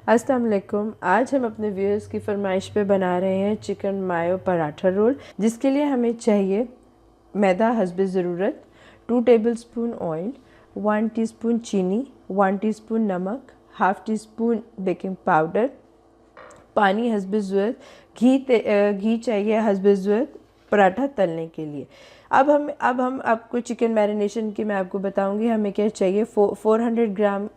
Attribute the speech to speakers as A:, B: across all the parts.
A: अस्सलाम वालेकुम। आज हम अपने व्यूअर्स की फरमाइश पे बना रहे हैं चिकन मायो पराठा रोल, जिसके लिए हमें चाहिए मैदा हस्बे ज़रूरत, 2 टेबलस्पून ऑयल, 1 टीस्पून चीनी, 1 टीस्पून नमक, half tea spoon baking powder, पानी हस्बे ज़रूरत, घी चाहिए हस्बे ज़रूरत पराठा तलने के लिए। अब हम आपको चिकन मैरिनेशन की मैं आपको बताऊंगी हमें क्या चाहिए। 400 ग्राम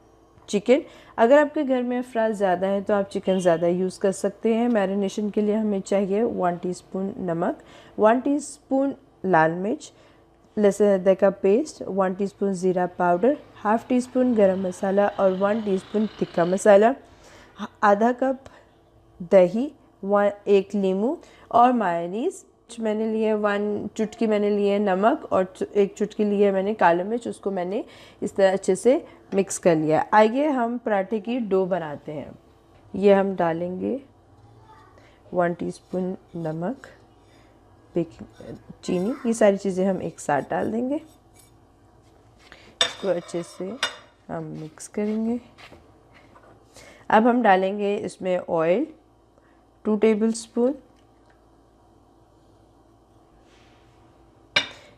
A: चिकन। अगर आपके घर में अफराद ज़्यादा हैं तो आप चिकन ज़्यादा यूज़ कर सकते हैं। मैरिनेशन के लिए हमें चाहिए 1 टीस्पून नमक, 1 टीस्पून लाल मिर्च, लहसुन अदरक का पेस्ट, 1 टीस्पून ज़ीरा पाउडर, हाफ़ टी स्पून गरम मसाला और 1 टीस्पून तिक्का मसाला, आधा कप दही, 1 नींबू और मायोनीज़ मैंने लिए 1 चुटकी मैंने लिए नमक और 1 चुटकी लिए मैंने काली मिर्च। उसको मैंने इस तरह अच्छे से मिक्स कर लिया। आइए हम पराठे की डो बनाते हैं। ये हम डालेंगे 1 टीस्पून नमक, बेकिंग चीनी, ये सारी चीज़ें हम एक साथ डाल देंगे। इसको अच्छे से हम मिक्स करेंगे। अब हम डालेंगे इसमें ऑयल 2 टेबलस्पून।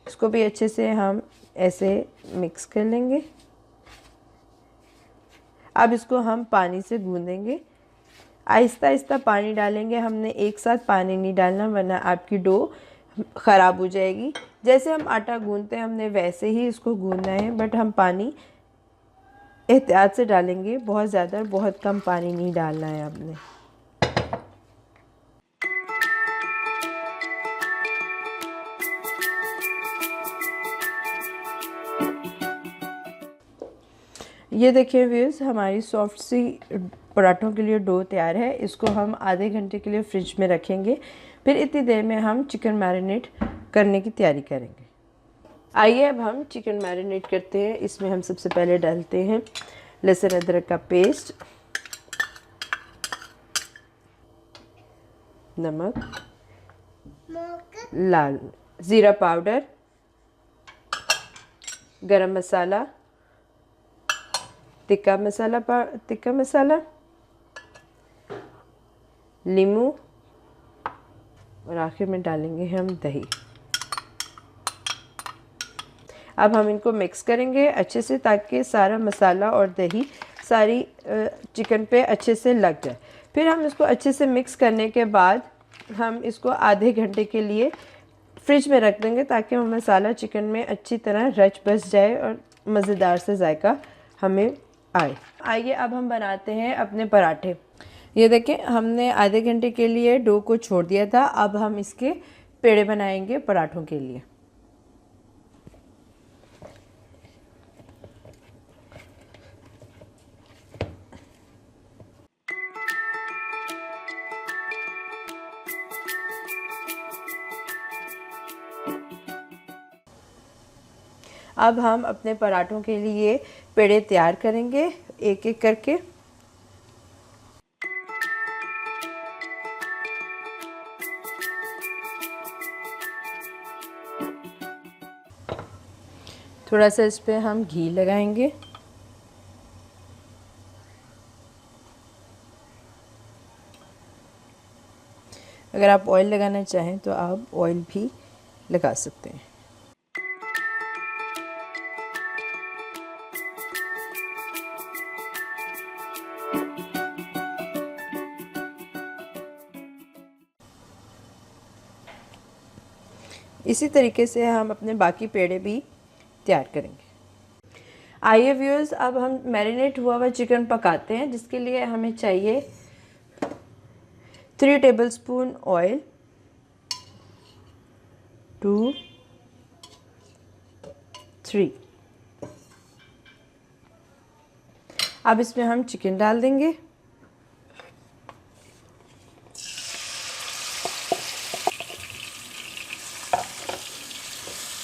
A: इसको भी अच्छे से हम ऐसे मिक्स कर लेंगे। अब इसको हम पानी से गूंदेंगे। आहिस्ता आहिस्ता पानी डालेंगे, हमने एक साथ पानी नहीं डालना वरना आपकी डो ख़राब हो जाएगी। जैसे हम आटा गूंदते हैं हमने वैसे ही इसको गूंदना है, बट हम पानी एहतियात से डालेंगे, बहुत ज़्यादा बहुत कम पानी नहीं डालना है आपने। ये देखिए व्यूअर्स, हमारी सॉफ्ट सी पराठों के लिए डो तैयार है। इसको हम आधे घंटे के लिए फ्रिज में रखेंगे। फिर इतनी देर में हम चिकन मैरिनेट करने की तैयारी करेंगे। आइए अब हम चिकन मैरिनेट करते हैं। इसमें हम सबसे पहले डालते हैं लहसुन अदरक का पेस्ट, नमक, लाल ज़ीरा पाउडर, गरम मसाला, तिक्का मसाला, नींबू और आखिर में डालेंगे हम दही। अब हम इनको मिक्स करेंगे अच्छे से ताकि सारा मसाला और दही सारी चिकन पे अच्छे से लग जाए। फिर हम इसको अच्छे से मिक्स करने के बाद हम इसको आधे घंटे के लिए फ्रिज में रख देंगे ताकि वो मसाला चिकन में अच्छी तरह रच बस जाए और मज़ेदार से जायका हमें आए। आइए अब हम बनाते हैं अपने पराठे। ये देखें, हमने आधे घंटे के लिए डो को छोड़ दिया था। अब हम इसके पेड़े बनाएंगे पराठों के लिए। अब हम अपने पराठों के लिए पेड़े तैयार करेंगे एक एक करके। थोड़ा सा इस पे हम घी लगाएंगे। अगर आप ऑयल लगाना चाहें तो आप ऑयल भी लगा सकते हैं। इसी तरीके से हम अपने बाकी पेड़े भी तैयार करेंगे। आइए व्यूअर्स, अब हम मैरिनेट हुआ हुआ चिकन पकाते हैं, जिसके लिए हमें चाहिए 3 टेबलस्पून ऑयल, 2, 3। अब इसमें हम चिकन डाल देंगे।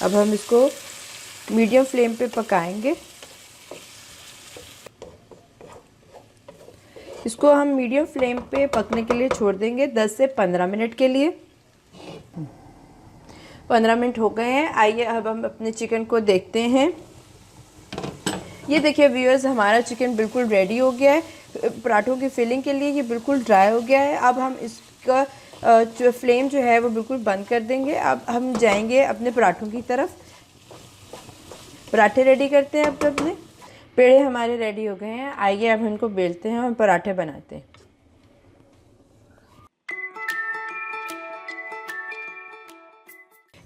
A: अब हम इसको मीडियम फ्लेम पे पकाएंगे। इसको हम मीडियम फ्लेम पे पकने के लिए छोड़ देंगे 10 से 15 मिनट के लिए। 15 मिनट हो गए हैं। आइए अब हम अपने चिकन को देखते हैं। ये देखिए व्यूअर्स, हमारा चिकन बिल्कुल रेडी हो गया है। पराठों की फिलिंग के लिए ये बिल्कुल ड्राई हो गया है। अब हम इसका जो फ्लेम जो है वो बिल्कुल बंद कर देंगे। अब हम जाएंगे अपने पराठों की तरफ। पराठे रेडी करते हैं। अब अपने पेड़े हमारे रेडी हो गए हैं। आइए अब इनको बेलते हैं और पराठे बनाते हैं।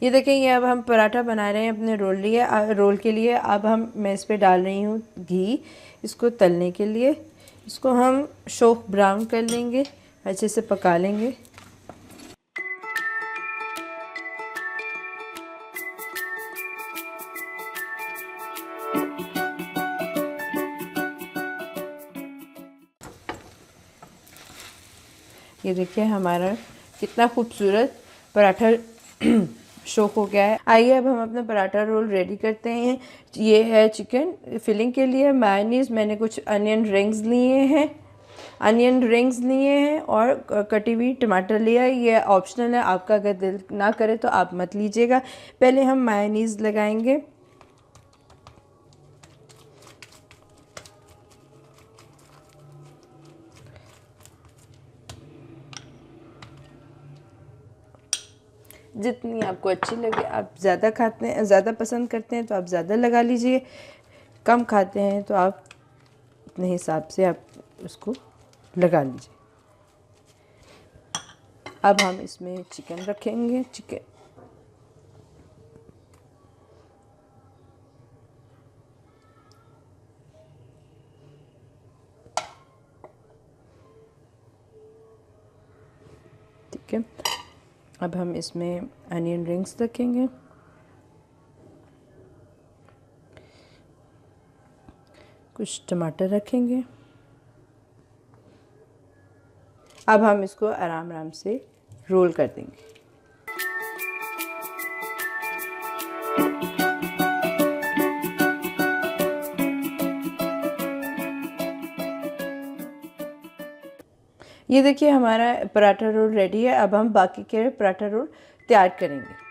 A: ये देखें, ये अब हम पराठा बना रहे हैं अपने रोल के लिए। अब मैं इस पर डाल रही हूँ घी, इसको तलने के लिए। इसको हम शोक ब्राउन कर लेंगे, अच्छे से पका लेंगे। ये देखिए हमारा कितना खूबसूरत पराठा शोक हो गया है। आइए अब हम अपना पराठा रोल रेडी करते हैं। ये है चिकन। फिलिंग के लिए मायोनीज़ मैंने कुछ अनियन रिंग्स लिए हैं और कटी हुई टमाटर लिया है। ये ऑप्शनल है, आपका अगर दिल ना करे तो आप मत लीजिएगा। पहले हम मायोनीज़ लगाएंगे। जितनी आपको अच्छी लगे, आप ज़्यादा पसंद करते हैं तो आप ज़्यादा लगा लीजिए, कम खाते हैं तो आप अपने हिसाब से आप उसको लगा लीजिए। अब हम इसमें चिकन रखेंगे। ठीक है, अब हम इसमें अनियन रिंग्स रखेंगे। कुछ टमाटर रखेंगे। अब हम इसको आराम आराम से रोल कर देंगे। ये देखिए हमारा पराठा रोल रेडी है। अब हम बाकी के पराठा रोल तैयार करेंगे।